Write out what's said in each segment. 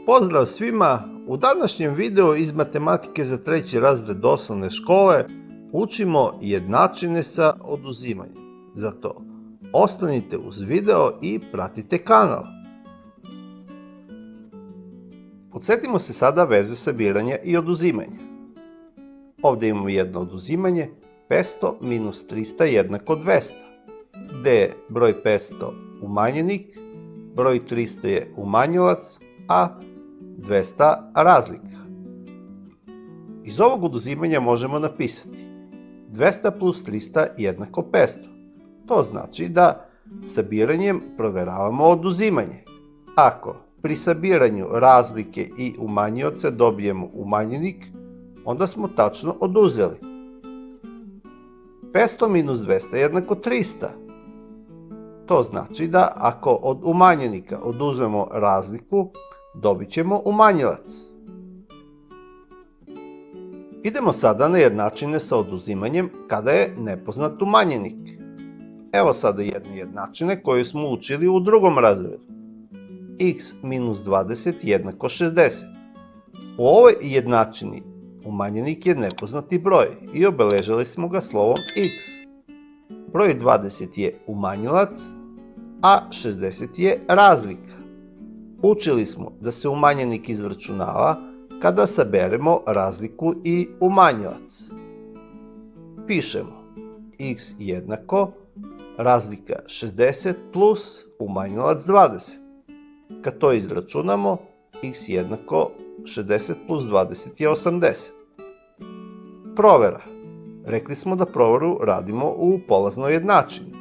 Pozdrav svima! U današnjem videu iz matematike za 3. razred osnovne škole učimo jednačine sa oduzimanjem. Zato ostanite uz video i pratite kanal. Podsjetimo se sada veze sabiranja i oduzimanja. Ovdje imamo jedno oduzimanje, 500 minus 300 jednako 200, gdje je broj 500 umanjenik, broj 300 je umanjilac, a 200 razlika. Iz ovog oduzimanja možemo napisati 200 plus 300 jednako 500. To znači da sabiranjem provjeravamo oduzimanje. Ako pri sabiranju razlike i umanjioca dobijemo umanjenik, onda smo tačno oduzeli. 500 minus 200 jednako 300. To znači da ako od umanjenika oduzmemo razliku, dobit ćemo umanjilac. Idemo sada na jednačine sa oduzimanjem kada je nepoznat umanjenik. Evo sada jedne jednačine koje smo učili u 2. razredu. X minus 20 jednako 60. U ovoj jednačini umanjenik je nepoznati broj i obeležili smo ga slovom x. Broj 20 je umanjilac, a 60 je razlika. Učili smo da se umanjenik izračunava kada saberemo razliku i umanjilac. Pišemo x jednako razlika 60 plus umanjilac 20. Kad to izračunamo, x jednako 60 plus 20 je 80. Provjera. Rekli smo da provjeru radimo u polaznoj jednačini.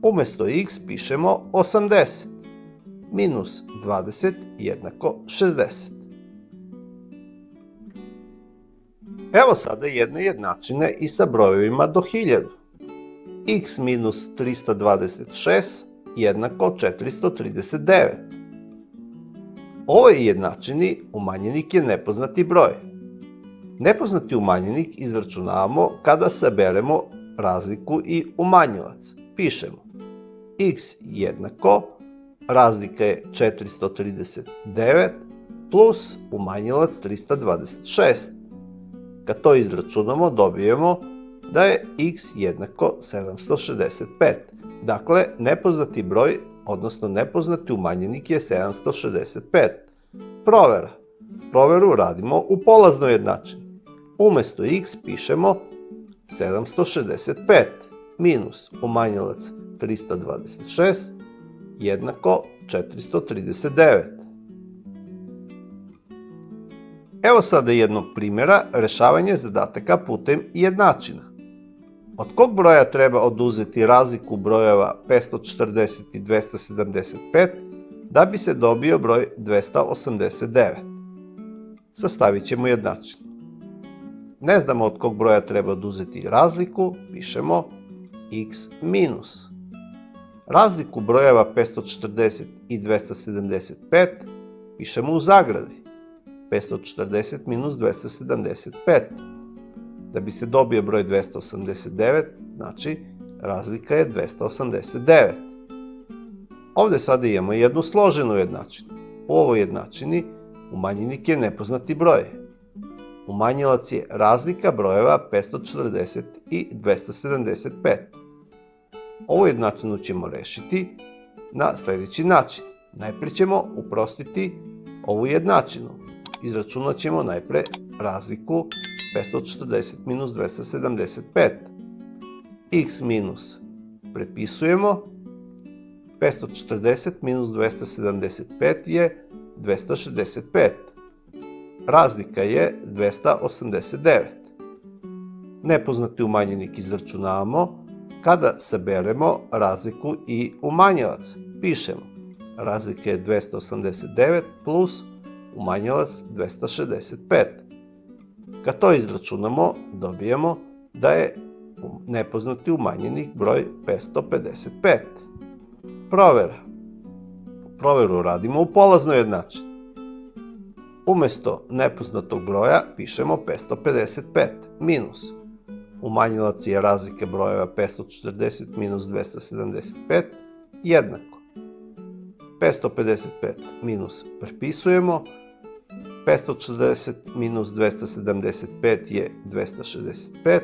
Umjesto x pišemo 80. Minus 20 jednako 60. Evo sada jedne jednačine i sa brojevima do 1000. X minus 326 jednako 439. Ovoj jednačini umanjenik je nepoznati broj. Nepoznati umanjenik izračunavamo kada saberemo razliku i umanjilac. Pišemo x jednako razlika je 439 plus umanjilac 326. Kad to izračunamo dobijemo da je x jednako 765. Dakle, nepoznati broj, odnosno nepoznati umanjenik je 765. Provjera. Provjeru radimo u polaznoj jednačini. Umjesto x pišemo 765 minus umanjilac 326 jednako 439. Evo sada jednog primjera rješavanja zadataka putem jednačina. Od kog broja treba oduzeti razliku brojeva 540 i 275 da bi se dobio broj 289? Sastavit ćemo jednačinu. Ne znamo od kog broja treba oduzeti razliku, pišemo x minus. Razliku brojeva 540 i 275 pišemo u zagradi. 540 minus 275. Da bi se dobio broj 289, znači razlika je 289. Ovdje sada imamo jednu složenu jednačinu. U ovoj jednačini umanjenik je nepoznati broj. Umanjilac je razlika brojeva 540 i 275. Ovu jednačinu ćemo rešiti na sljedeći način. Najprije ćemo uprostiti ovu jednačinu. Izračunat ćemo najprije razliku 540 minus 275. X minus prepisujemo. 540 minus 275 je 265. Razlika je 289. Nepoznati umanjenik izračunavamo kada saberemo razliku i umanjilac. Pišemo razlika je 289 plus umanjilac 265. Kad to izračunamo, dobijemo da je nepoznati umanjenik broj 555. Provjera. Provjeru radimo u polaznoj jednačini. Umjesto nepoznatog broja pišemo 555 minus. Umanjilac je razlike brojeva 540 minus 275 jednako. 555 minus prepisujemo. 540 minus 275 je 265,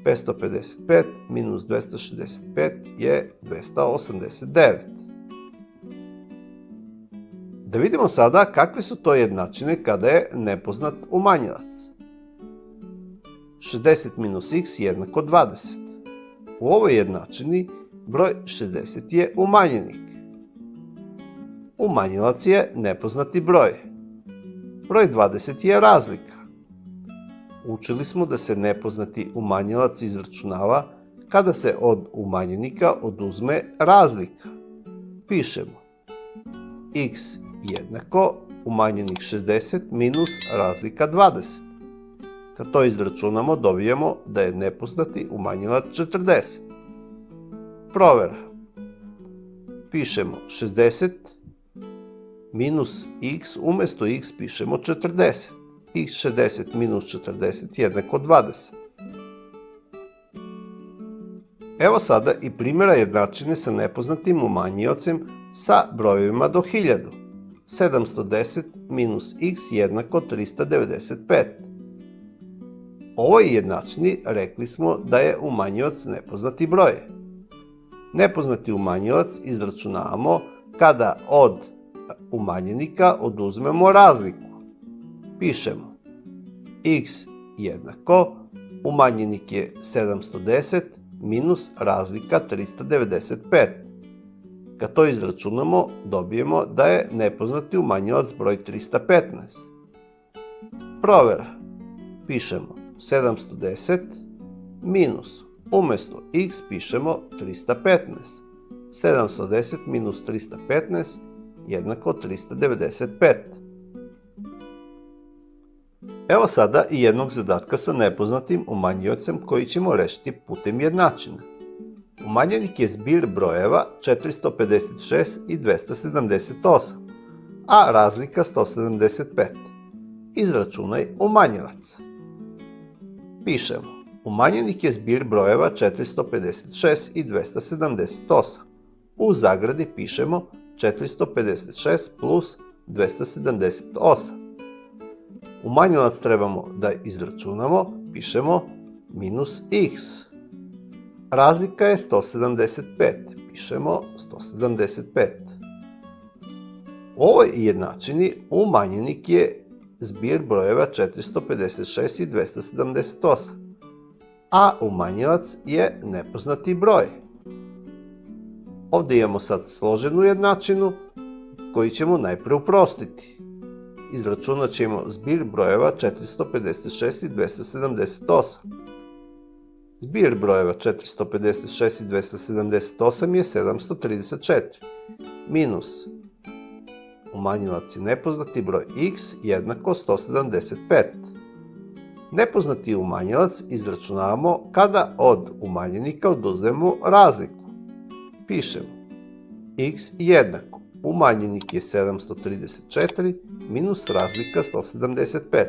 555 minus 265 je 289. Da vidimo sada kakve su to jednačine kada je nepoznat umanjilac. 60 minus x jednako 20. U ovoj jednačini broj 60 je umanjenik. Umanjilac je nepoznati broj. Broj 20 je razlika. Učili smo da se nepoznati umanjilac izračunava kada se od umanjenika oduzme razlika. Pišemo x jednako umanjenik 60 minus razlika 20. Kad to izračunamo, dobijemo da je nepoznati umanjilac 40. Provera. Pišemo 60 minus x, umesto x pišemo 40. X 60 minus 40 jednako 20. Evo sada i primjera jednačine sa nepoznatim umanjiocem sa brojevima do 1000. 710 minus x jednako 395. Ovoj jednačini rekli smo da je umanjilac nepoznati broj. Nepoznati umanjilac izračunavamo kada od umanjenika oduzmemo razliku. Pišemo x jednako umanjenik je 710 minus razlika 395. Kad to izračunamo, dobijemo da je nepoznati umanjilac broj 315. Provera. Pišemo 710 minus, umesto x pišemo 315. 710 minus 315 jednako 395. Evo sada i jednog zadatka sa nepoznatim umanjiocem koji ćemo rešiti putem jednačina. Umanjenik je zbir brojeva 456 i 278, a razlika 175. Izračunaj umanjilac. Pišemo, umanjenik je zbir brojeva 456 i 278. U zagradi pišemo 456 plus 278. Umanjilac trebamo da izračunamo, pišemo minus x. Razlika je 175, pišemo 175. U ovoj jednačini umanjenik je zbir brojeva 456 i 278, a umanjilac je nepoznati broj. Ovdje imamo sad složenu jednačinu koju ćemo najpre uprostiti. Izračunat ćemo zbir brojeva 456 i 278. Zbir brojeva 456 i 278 je 734, minus umanjilac je nepoznati broj x jednako 175. Nepoznati umanjilac izračunavamo kada od umanjenika oduzmemo razliku. Pišemo x jednako umanjenik je 734 minus razlika 175.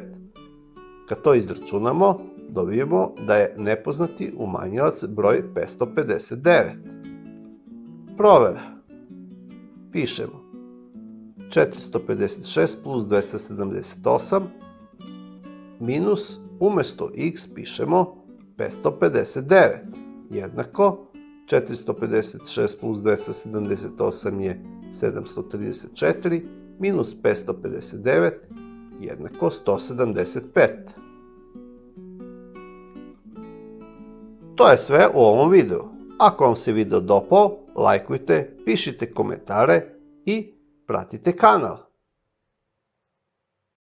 Kad to izračunamo, dobijemo da je nepoznati umanjilac broj 559. Provera. Pišemo 456 plus 278 minus, umesto x pišemo 559 jednako 456 plus 278 je 734 minus 559 jednako 175. To je sve u ovom videu. Ako vam se video dopao, lajkujte, pišite komentare i pratite kanal.